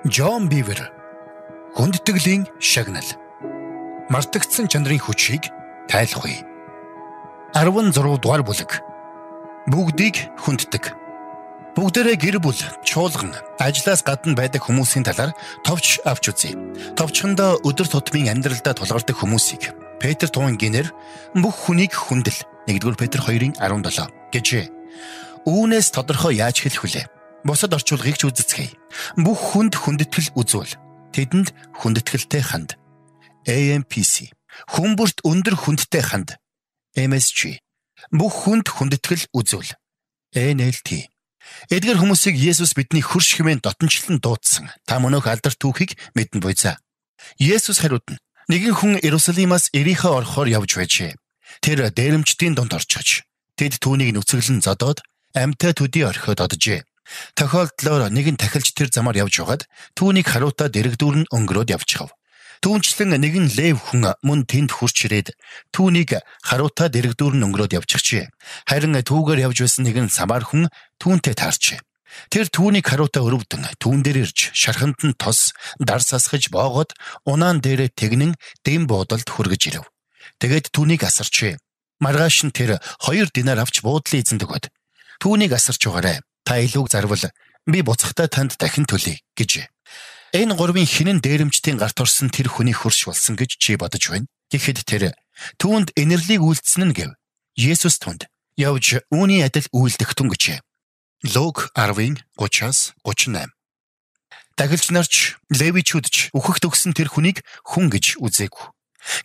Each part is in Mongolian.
Джон Бивер хүндэтгэлийн шагнал мартагдсан чанарын хүчийг тайлхуй. 16 дугаар бүлэг. Бүгдийг хүнддэг. Бүгдээрээ гэр бүл, чуулган, ажлаас гадна байдаг хүмүүсийн талаар товч авч үзье. Товчхондоо өдөр тутмын амьдралдаа тулгардаг хүмүүсийг Петр туун гинээр бүх хүнийг хүндэл 1-р Петр 2:17 гэжээ. Үүнээс тодорхой яаж хэлэх вүлээ? Бусад орчуулгыг ч үзэцгээе. Бүх хүнд хүндэтгэл үзүүл. Тэдэнд хүндэтгэлтэй ханд. AMPC. Хүмүүрт өндөр хүндтэй ханд. MSG. Бүх хүнд хүндэтгэл үзүүл. NLT. Эдгээр хүмүүсийг Есүс бидний хөрш хэмээн дотнчлон дуудсан. Та мөнөөх алдар түүхийг мэдэн буйцаа. Есүс хариуд нь нэгэн хүн Иерусалимаас Ирихо орохоор явж байжээ. Тэр дээрэмчдийн дунд орчиж тэд түүнийг нүцгэлэн зодоод амьтаа төдий орхиод оджээ. Тохиолдлоор нэгэн тахилч тэр замаар явж байгаад түүнийг харуутаа дэрэгдүүр нь өнгөрөөд явчихав. Түүнчлэн нэгэн Лев хүн мөн тэнд хурч ирээд түүнийг харуутаа дэрэгдүүр нь өнгөрөөд явчихжээ. Харин түүгээр явж байсан нэгэн Самар хүн түүнтэй таарчээ. Тэр түүнийг харуутаа өрөвдөн түүн дээр ирж шарханд нь тос дар сасгаж боогод унаан дээрээ тэгнэн дэм буудалд хүргэж ирэв. Тэгээд түүнийг асарчээ. Маргааш нь тэр 2 динар авч буудлын эзэнд өгөөд түүнийг асарч байгаарай. Та илүүг зарвал би буцахтаа танд дахин төлье гэж. Энэ гурвын хинэн дээрэмчдийн гарт орсон тэр хүний хөрш болсон гэж чи бодож байна. Тэгэхэд тэр түүнд инэрлийг үйлдсэн нь гэв. Есүс түнд явж үүний адил үйлдэх тун гэжээ. Луг 10:30-38. Тахилч нарч Левичүүдч үхэгт өгсөн тэр хүнийг хүн гэж үзээгүй.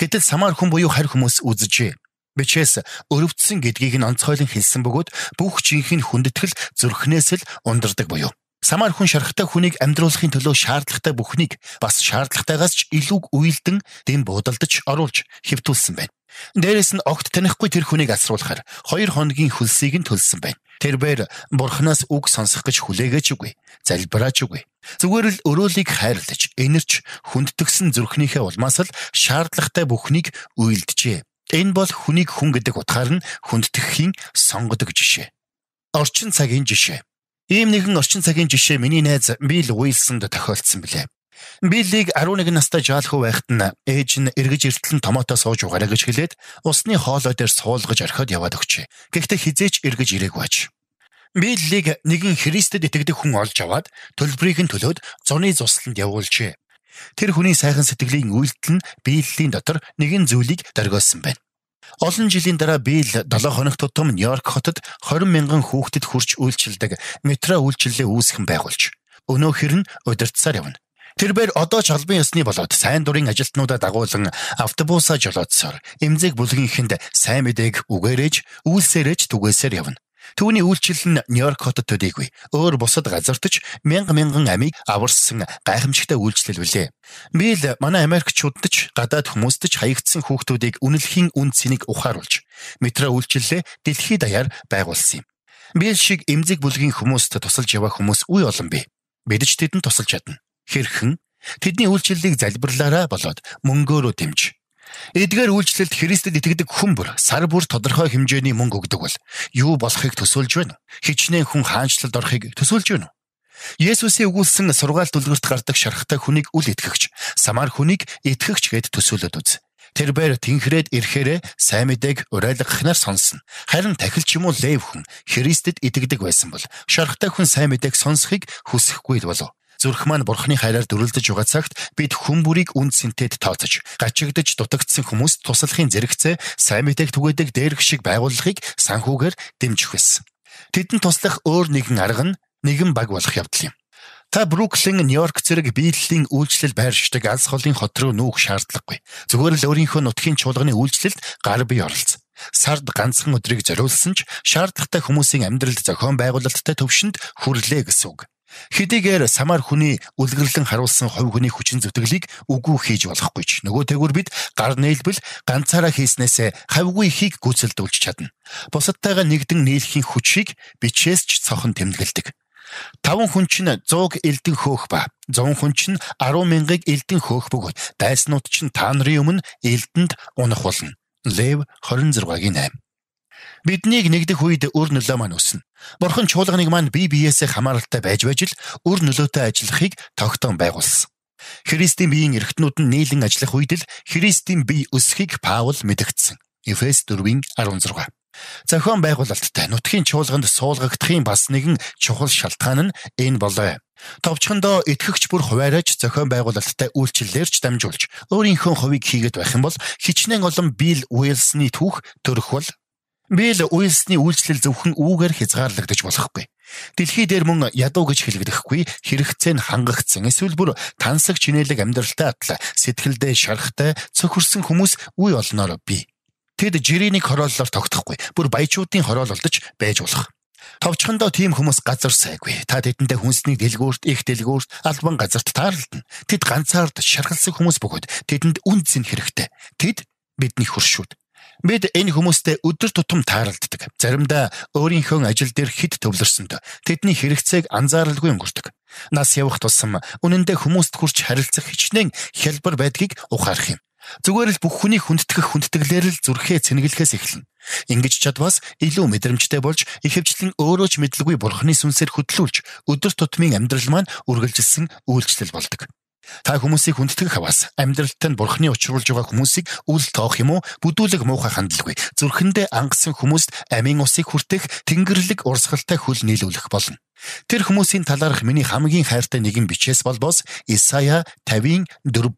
Гэтэл Самар хүн буюу харь хүмүүс үзжээ. Бичээс өрөвдсөн гэдгийг нь онцгойлон хэлсэн бөгөөд бүх жинхэнэ хүндэтгэл зүрхнээс л ундардаг буюу. Самар хүн шархтай хүнийг амьдруулахын төлөө шаардлагатай бүхнийг бас шаардлагатайгаас ч илүү уйлдэн дэм буудалдаж оруулж хэвтүүлсэн байна. Дээрээс нь огт танихгүй тэр хүнийг асруулахаар 2 хоногийн хөлсийг нь төлсөн байна. Тэрээр бурхнаас үг сонсох гэж хүлээгээч үгүй, залбираач үгүй. Зүгээр л өрөөлийг хайрлаж, энэрч хүндтгсэн зүрхнийхээ улмаас л шаардлагатай бүхнийг уйлджээ. Энэ бол хүнийг хүн гэдэг утгаар нь хүндтгэхийн сонгодог жишээ. Орчин цагийн жишээ. Ийм нэгэн орчин цагийн жишээ миний найз Билл Уилсонд тохиолдсон билээ. Биллийг 11 настай жаалхуу байхад нь ээж нь эргэж эртлэн томоотоо сууж угаарай гэж хэлээд усны хоолой дээр суулгаж орхиод яваад өгчээ. Гэхдээ хизээч эргэж ирээгүй аж. Биллийг нэгэн Христэд итгэдэг хүн олж аваад төлбөрийг нь төлөөд зуны зусланд явуулжээ. Тэр хүний сайхан сэтгэлийн үйлдэл нь Биллийн дотор нэгэн зүйлийг дөргиосон байна. Олон жилийн дараа Билл 7 хоног тутам Нью-Йорк хотод 20,000 хүүхдэд хүрч үйлчилдэг метро үйлчиллээ үүсгэн байгуулж өнөөхөр нь удирдсаар явна. Тэрээр одоо ч албан ёсны болоод сайн дурын ажилтнуудаа дагуулan автобусаа жолоодсоор эмзэг бүлгийнхэнд сайн мэдээг үгээрэж үйлсээрэж түгээсээр явна. Түүний үйлчлэл нь Нью-Йорк хотод төдийгүй өөр бусад газартч мянган амийг аварсан гайхамшигтай үйлчлэл билээ. Билл манай Америкчуудад гадаад хүмүүстч хаягдсан хүүхдүүдийг үнэлэхийн үн цэнийг ухааруулж метро үйлчлэлээ дэлхийд даяар байгуулсан юм. Билл шиг эмзэг бүлгийн хүмүүст тусалж яваа хүмүүс үе олон бий. Бид ч тэдэнд тусалж чадна. Хэрхэн тэдний үйлчлэлийг залбирлаараа болоод мөнгөөрөө дэмж. Эдгээр үйлчлэлд Христэд итгэдэг хүн бүр сар бүр тодорхой хэмжээний мөнгө өгдөг бол юу болохыг төсөөлж байна уу? Хичнээн хүн хаанчлалд орохыг төсөөлж байна уу? Есүсийн өгүүлсэн сургаалт дүлгэрт гардаг шархтай хүнийг үл итгэгч, Самар хүнийг итгэгч гэд төсөөлөд үз. Тэрээр тэнхрээд ирэхээрээ сайн мэдээг урайлгахнаар сонсно. Харин тахилч юм уу Лев хүн Христэд итгэдэг байсан бол шархтай хүн сайн мэдээг сонсохыг хүсэхгүй л болов. Зүрх маань бурхны хайраар дүрлдэж байгаа цагт бид хүн бүрийг үн цэнтэд тооцож, гачигдж дутагдсан хүмүүст туслахын зэрэгцээ сайн мэдээг түгээдэг дээрх шиг байгууллагыг санхүүгээр дэмжих байсан. Тэдэнд туслах өөр нэгэн арга нь нэгэн баг болох явдал юм. Та Бруклин, Нью-Йорк зэрэг биелийн үйлчлэл байршдаг алс холын хот руу нүүх шаардлагагүй. Зүгээр л өөрийнхөө нутгийн чуулганы үйлчлэлд гар бие оролцсон. Сард ганцхан өдрийг зориулсан ч шаардлагатай хүмүүсийн амьдралд зохион байгуулалттай төвшөнд хүрлээ гэсэн үг. Хэдийгээр Самар хүний үлгэрлэн харуулсан хувь хүний хүчин зүтгэлийг үгүй хийж болохгүй ч нөгөөтэйгүр бид гар нээлбэл ганцаараа хийснээсээ хавьгүй ихийг гүйцэлдүүлж чадна. Бусадтайгаа нэгдэн нийлэхийн хүчийг бичээс ч цохон тэмдэглэдэг. 5 хүн чинь 100 элдэн хөөх ба 100 хүн чинь 10,000-ыг элдэн хөөх бөгөөд дайснууд чинь та нарын өмнө элдэнд унах болно. Лев 26:8. Биднийг нэгдэх үед үр нөлөө маань өснө. Бурхан чуулганыг маань бие биеэсээ хамааралтай байж л үр нөлөөтэй ажиллахыг тогтоон байгуулсан. Христийн биеийн эрхтнүүд нь нийлэн ажиллах үед л Христийн бие өсөхийг Паул мэдгдсэн. Эфес 4:16. Зохион байгуулалттай нутгийн чуулганд суулгагдахын бас нэгэн чухал шалтгаан нь энэ болоо. Товчхондоо итгэгч бүр хуваарьж зохион байгуулалттай үйлчлэлээрч дамжуулж өөрийнхөө хувийг хийгээд байх юм бол хичнээн олон Билл Уилсны түүх төрөх бол Билл Уилсны үйлчлэл зөвхөн үүгээр хязгаарлагдаж болохгүй. Дэлхий дээр мөн ядуу гэж хэлэгдэхгүй хэрэгцээ нь хангагдсан эсвэл бүр тансаг чинэлэг амьдралтай атла сэтгэлдээ шарахтай цөхөрсөн хүмүүс үе олноор бий. Тэд жирийн хорооллоор тогтохгүй бүр баячуудын хороололдож байж болох. Товчхондоо тийм хүмүүс газар сайгүй. Та тэдэндээ хүнсний дэлгүүрт, их дэлгүүрт, албан газарт таарлална. Тэд ганцаард шаргалсан хүмүүс бөгөөд тэдэнд үнц нь хэрэгтэй. Тэд бидний хөршүүд. Бид энэ хүмүүстэй өдөр тутам таарлддаг. Заримдаа өөрийнхөө ажил дээр хэд төвлөрсөнд тэдний хэрэгцээг анзааралгүй өнгөрдөг. Нас явах тусам үнэндээ хүмүүст хүрч харилцах хичнээн хялбар байдгийг ухаарах юм. Зүгээр л бүх хүний хүндэтгэлээр л зүрхээ цэнгэлэхээс эхэлнэ. Ингэж чадвас илүү мэдрэмжтэй болж ихэвчлэн өөрөө ч мэдлгүй бурхны сүнсээр хөтлүүлж өдөр тутмын амьдрал маань үргэлжилсэн үйлчлэл болдог. Та хүмүүсийг хүндэтгэх хаваас амьдралтай нь бурхны учруулж байгаа хүмүүсийг үл тоох юм уу бүдүүлэг муухай хандлагүй зүрхэндээ ангасан хүмүүст амийн усыг хүртэх тэнгэрлэг урсгалтай хөл нийлүүлэх болно. Тэр хүмүүсийн талаарх миний хамгийн хайртай нэгэн бичээс болбоос Исая 50:4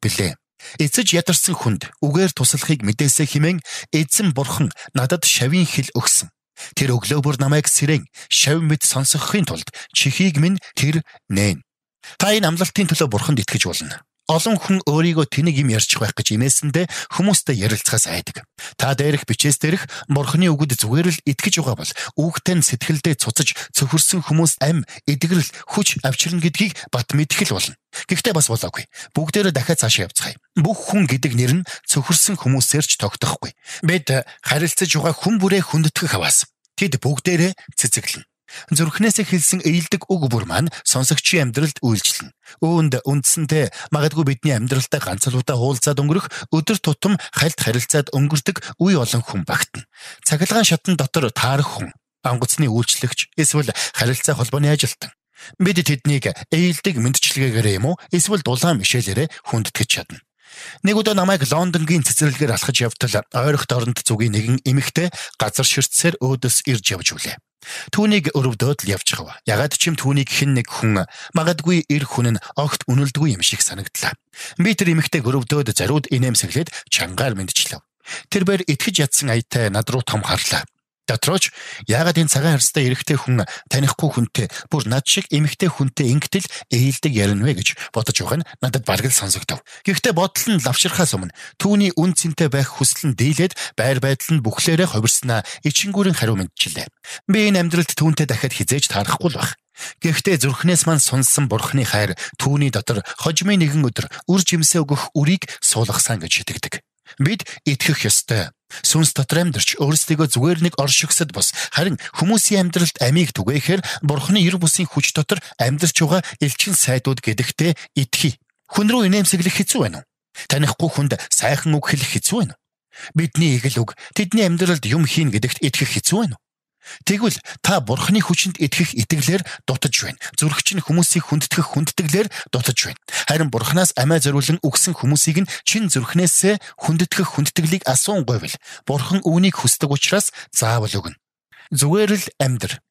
билээ. Эцэж ядарсан хүнд үгээр туслахыг мэдээсэй хэмээн эзэн бурхан надад шавийн хэл өгсөн. Тэр өглөө бүр намайг сэрэн шав мэд сонсгохын тулд чихийг минь тэр нээн. Та энэ амлалтын төлөө бурханд итгэж болно. Олон хүн өөрийгөө тэнэг юм ярьчих байх гэж инээсэндээ хүмүүстэй ярилцахаас айдаг. Та дээрх бичээс дээрх бурхны үгэд зүгээр л итгэж байгаа бол үгтэй нь сэтгэлдээ цуцаж цөхөрсөн хүмүүс ам, эдгэрэл, хүч авчирна гэдгийг бат мэдэх л болно. Гэхдээ бас болоогүй. Бүгдээрээ дахиад цаашаа явцгаая. Бүх хүн гэдэг нэр нь цөхөрсөн хүмүүсээр ч тогтохгүй. Бид харилцаж байгаа хүн бүрээ хүндэтгэх хаваас тэд бүгдээрээ цэцэглэнэ. Зүрхнээсээ хэлсэн ээлдэг үг бүр маань сонсогчийн амьдралд үйлчлэнэ. Үүнд үндсэндээ магадгүй бидний амьдралтай ганцлуудаа хуулзаад өнгөрөх өдөр тутам хальт харилцаад өнгөрдөг үе олон хүн багтана. Цахилгаан шатн дотор таарах хүн, онгоцны үйлчлэгч, эсвэл харилцаа холбооны ажилтан. Бид тэднийг ээлдэг мэдчилгээгээр юм уу эсвэл дулаан мишэлээрээ хүндэтгэж чадна. Нэг удаа намайг Лондонгийн цэцэрлэгээр алхаж явтал ойрох дорнд зүгийн нэгэн эмэгтэй газар ширтсээр өөдөөс ирж явж үлээ. Түүнийг өрөвдөөд л явж хав. Ягаад ч юм түүнийг хэн нэг хүн магадгүй эр хүн нь огт үнэлдэггүй юм шиг санагдлаа. Би тэр эмэгтэйг өрөвдөөд зариуд инээмсэглээд чангаар мэдчихлээ. Тэр бээр итгэж ядсан аятай над руу том харлаа. Дотрооч яагаад энэ цагаан харстай эрэгтэй хүн танихгүй хүнтэй бүр над шиг эмэгтэй хүнтэй ингэтэл ээлдэг ярина вэ гэж бодож байгаа нь надад бараг л сонсогдов. Гэхдээ бодол нь лавширхаас өмнө түүний үн цэнтэй байх хүсэл нь дийлээд байр байдал нь бүхлээрээ хувирснаа ичингүүрийн хариу мэдчилээ. Би энэ амьдралд түүнтэй дахиад хизээж таарахгүй л байх. Гэхдээ зүрхнээс маань сонсон бурхны хайр түүний дотор хожимын нэгэн өдөр үр жимсээ өгөх үрийг суулгасан гэж итгэдэг. Бид итгэх ёстой. Сүнс дотор амьдарч өөрсдийгөө зүгээр нэг оршигсод бос харин хүмүүсийн амьдралд амийг түгээхээр бурхны эр бусын хүч дотор амьдарч байгаа элчин сайдууд гэдэгтээ итгэе. Хүн рүү инээмсэглэх хэцүү байна уу? Танихгүй хүнд сайхан үг хэлэх хэцүү байна уу? Бидний эгэл үг тэдний амьдралд юм хийн гэдэгт итгэх хэцүү байна уу? Тэгвэл та бурхны хүчинд итгэх итгэлээр дутаж байна. Зүрхч нь хүмүүсийг хүндэтгэх хүндэтгэлээр дутаж байна. Харин бурхнаас амиа зориулан өгсөн хүмүүсийг нь чин зүрхнээсээ хүндэтгэх хүндэтгэлийг асуунгүй бил. Бурхан үүнийг хүсдэг учраас заавал өгнө. Зүгээр л амьдр.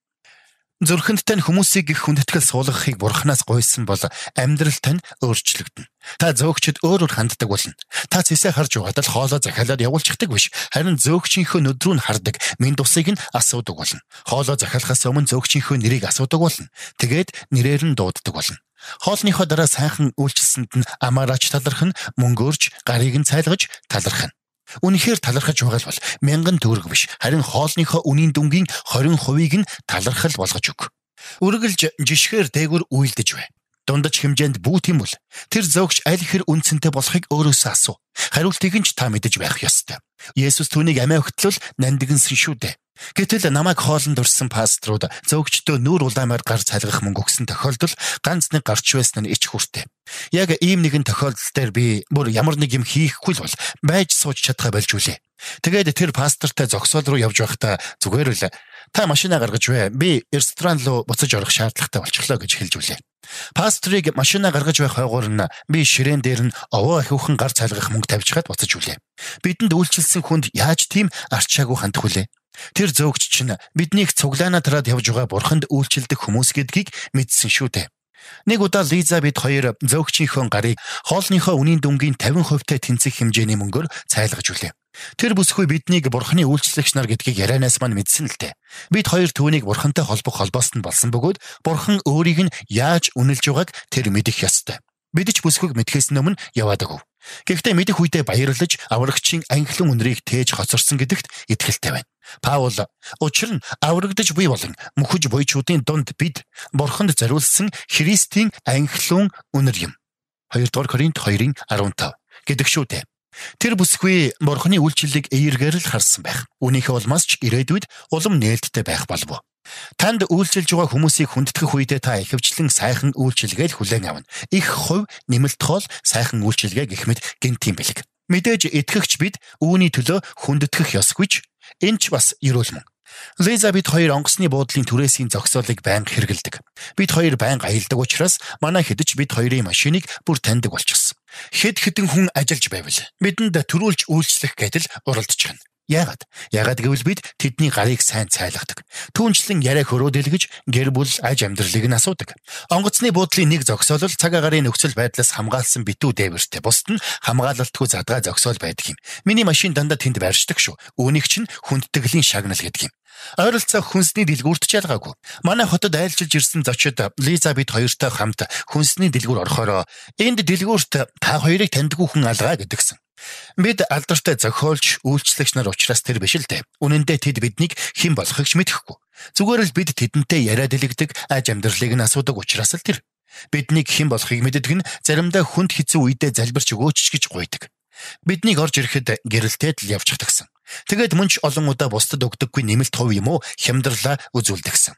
Зүрхэнд тань хүмүүсийг их хүндэтгэл суулгахыг бурхнаас гуйсан бол амьдрал тань өөрчлөгдөнө. Та зөөгчд өөрөөр ханддаг болно. Та цэсээ харж байгаад л хоолоо захиалаад явуулчихдаг биш. Харин зөөгчийнхөө нүд рүү нь хардаг, минь тусыг нь асуудаг болно. Хоолоо захиалахаас өмнө зөөгчийнхөө нэрийг асуудаг болно. Тэгээд нэрээр нь дууддаг болно. Хоолныхоо дараа сайхан үйлчилсэнд нь амаараач талархна, мөнгөөрч гарыг нь цайлгаж талархна. Үнэхээр талархаж байгаа бол 1000 төгрөг биш. Харин хоолныхоо үнийн дүнгийн 20%-ийг нь талархал болгож өг. Үргэлж жишгээр дээгүр үйлдэж бай. Дундаж хэмжээнд бүүт юм бол тэр зөөгч аль хэр үнцэнтэй болохыг өөрөөсөө асуу. Хариултыг нь ч та мэдэж байх ёстой. Есүс түүнийг амиа өгтлөл нандинсан шүү дээ. Гэтэл намайг хоолнд урсан пасторууд зөөгчдөө нүүр улаамаар гар цайлгах мөнгө өгсөн тохиолдол ганц нэг гарч байсан нь ич хүртээ. Яг ийм нэгэн тохиолдол дээр би бүр ямар нэг юм хийхгүй л бол байж сууж чадхаа болж үлээ. Тэгээд тэр пастортай зогсоол руу явж байхдаа зүгээр л та машинаа гаргаж бай. Би ресторан руу буцаж орох шаардлагатай болчихлоо гэж хэлж үлээ. Пастрыг машинаа гаргаж байх хойгоор нь би ширээн дээр нь овоо ахиухан гар цайлгах мөнгө тавьж хаад буцаж үлээ. Бидэнд үйлчилсэн хүнд яаж тийм арчаагүй хандах вүлээ? Тэр зөөгч чинь биднийг цуглаанаа тараад явж байгаа бурханд үйлчилдэг хүмүүс гэдгийг мэдсэн шүү дээ. Нэг удаа Лизабет хоёр зөөгчийнхөө гарыг хоолныхоо үнийн дүнгийн 50%-тай тэнцэх хэмжээний мөнгөөр цайлгаж үлээ. Тэр бүсгүй биднийг бурханы үйлчлэгч нар гэдгийг ярианаас мань мэдсэн л дээ. Бид хоёр түүнийг бурхантай холбох холбоос нь болсон бөгөөд бурхан өөрийг нь яаж үнэлж байгааг тэр мэдэх ёстой. Бид ч бүсгүйг мэдхээс өмнө яваад агав. Гэхдээ мэдэх үедээ баярлаж аврагчийн анхлан үнэрийг тээж хоцорсон гэдэгт итгэлтэй байна. Паул учир нь аврагдаж буй болон мөхөж буйчуудын дунд бид бурханд зориулсан Христийн анхлан үнэр юм. 2 дугаар Коринт 2:15 гэдэг шүү дээ. Тэр бүсгүй бурханы үйлчлэлийг эергээр л харсан байх. Үүнийхээ улмаас ч ирээдүйд улам нээлттэй байх болов. Танд үйлчилж байгаа хүмүүсийг хүндэтгэх үедээ та ихэвчлэн сайхан үйлчилгээл хүлээн авна. Их хувь нэмэлт хоол сайхан үйлчилгээ гэх мэт гинтийн бэлэг. Мэдээж итгэгч бид үүний төлөө хүндэтгэх ёсгүйч энэ ч бас ерөөлмөн. Лизабет хоёр онгоцны буудлын түрээсийн зогсоолыг байнга хэрэгэлдэг. Бид хоёр байнга аялдаг учраас манай хэдэж бид хоёрын машиныг бүр таньдаг болчихсон. Хэд хэдэн хүн ажиллаж байвал бидэнд төрүүлж үйлчлэх гэдэл уралдаж байна. Яагаад гэвэл бид тэдний гарыг сайн цайлгадаг. Түүнчлэн яриа хөрөөдөлгөж гэр бүл аж амьдралыг нь асуудаг. Онгоцны буудлын нэг зогсоол цаг агарын нөхцөл байдлаас хамгаалсан битүү дээвэртэй. Бусд нь хамгаалалтгүй задгай зогсоол байдаг юм. Миний машин дандаа тэнд байршдаг шүү. Үүнийг чинь хүндтгэлийн шагнал гэдэг юм. Ойролцоо хүнсний дэлгүүрт ч ялгаагүй. Манай хотод айлчилж ирсэн зочид Лизабет хоёртой хамт хүнсний дэлгүүр орохороо энд дэлгүүрт та хоёрыг таньдгүй хүн алгаа гэдгсэн. Бид алдартай зохиолч, үйлчлэгч нар учраас тэр биш л дээ. Үнэн дээр тэд биднийг хэн болохыг ч мэдэхгүй. Зүгээр л бид тэдэнтэй яриа дэлгэдэг, аж амьдралыг нь асуудаг учраас л тэр. Биднийг хэн болохыг мэддэг нь заримдаа хүнд хэцүү үедээ залбирч өгөөч гэж гуйдаг. Биднийг орж ирэхэд гэрэлтээд л явж чадгсан. Тэгээд мөн ч олон удаа бусдад өгдөггүй нэмэлт хувь юм уу хямдралаа үзүүлдэгсэн.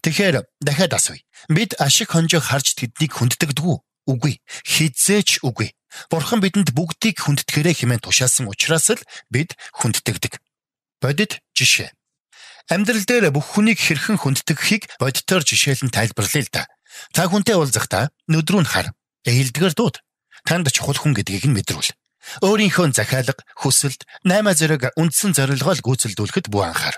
Тэгэхээр дахиад асууя. Бид ашиг хонжоо харж тэднийг хүнддэгдэггүй үү? Үгүй. Хизээч үгүй. Бурхан бидэнд бүгдийг хүндэтгэрэй хэмээн тушаасан учраас л бид хүнддэгдэг. Бодит жишээ. Амьдрал дээр бүх хүнийг хэрхэн хүндтгэхийг бодитоор жишээлэн тайлбарлая л да. Та хүнтэй уулзахдаа нүдрүү нь хар. Ээлдгэр дууд. Танд чухал хүн гэдгийг нь мэдрүүл. Өөрийнхөө захиалга, хүсэлд 8 зэрэг үндсэн зорилгоо гүйцэлдүүлэхэд буй анхаар.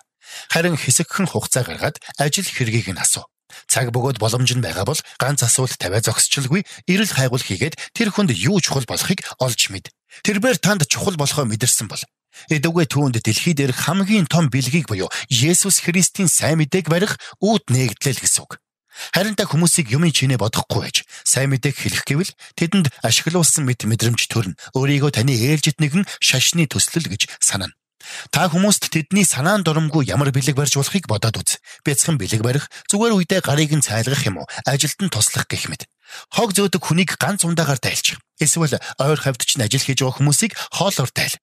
Харин хэсэгхэн хугацаа гаргаад ажил хэргийг нь асуу. Цаг бөгөөд боломж нь байгаа бол ганц асуулт тавиа зогсчилгүй эрэл хайгуул хийгээд тэр хүнд юу чухал болохыг олж мэд. Тэрээр танд чухал болохоо мэдэрсэн бол эдүгээ түүнд дэлхий дээрх хамгийн том бэлгийг буюу Есүс Христийн сайн мэдээг барих үүд нээгдлээ гэсэн үг. Харин та хүмүүсийг юмын чинээ бодохгүй байж сайн мэдээг хэлэх гэвэл тэдэнд ашиглуулсан мэт мэдрэмж төрнө. Өөрийгөө таны ээлжид нэгэн шашны төслөл гэж санана. Та хүмүүст тэдний санаан дурамгүй ямар бэлэг барьж болохыг бодоод үз. Бяцхан бэлэг барих, зүгээр үедээ гарыг нь цайлгах юм уу? Ажилд нь туслах гэх мэт. Хог зөөдөг хүнийг ганц ундаагаар тайлчих. Эсвэл ойр хавьд чинь ажил хийж байгаа хүмүүсийг хоолоор тайл.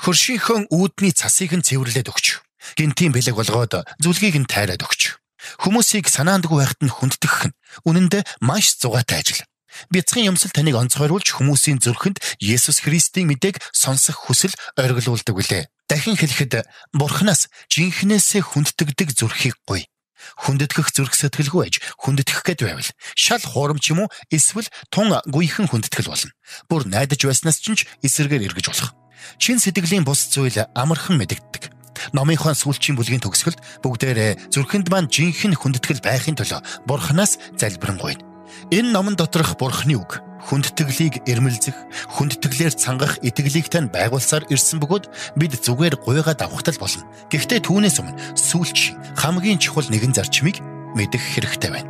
Хөршийнхөө үүдний цасыг нь цэвэрлээд өгч. Гинтийн бэлэг болгоод зүлгийг нь тайраад өгч. Хүмүүсийг санаандгүй байхад нь хүндтгэх нь үнэндээ маш зугаатай ажил. Бяцхан юмсал таныг онцгойруулж хүмүүсийн зүрхэнд Есүс Христийн мэдээг сонсох хүсэл оргилуулдаг үлээ. Дахин хэлэхэд Бурханаас жинхнээсээ хүндтгэдэг зүрхийг гуй. Хүндэтгэх зүрх сэтгэлгүй аж хүндэтгэх гээд байвал шал хуурамч юм уу эсвэл тун гүйхэн хүндэтгэл болно. Бүр найдаж байснаас ч эсэргээр эргэж болох. Чин сэтгэлийн бус зүйл амархан мэдэгддэг. Номынхон сүүлчийн бүлгийн төгсгөлд бүгдээрээ зүрхэнд маань жинхэнэ хүндэтгэл байхын төлөө Бурханаас залбирэн гуйна. Энэ номон доторх Бурханы үг хүндэтгэлийг эрмэлзэх, хүндэтгэлээр цангах итгэлийг тань байгуулсаар ирсэн бөгөөд бид зүгээр гуйгаад авахтал болно. Гэхдээ түүнээс өмнө сүүлчийн хамгийн чухал нэгэн зарчмыг мэдэх хэрэгтэй байна.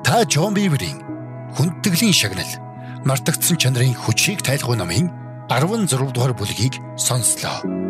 Та Джон Биврийн хүндтгэлийн шагнал мартагдсан чанарын хүчийг тайлгуй номын 16 дугаар бүлгийг сонслоо.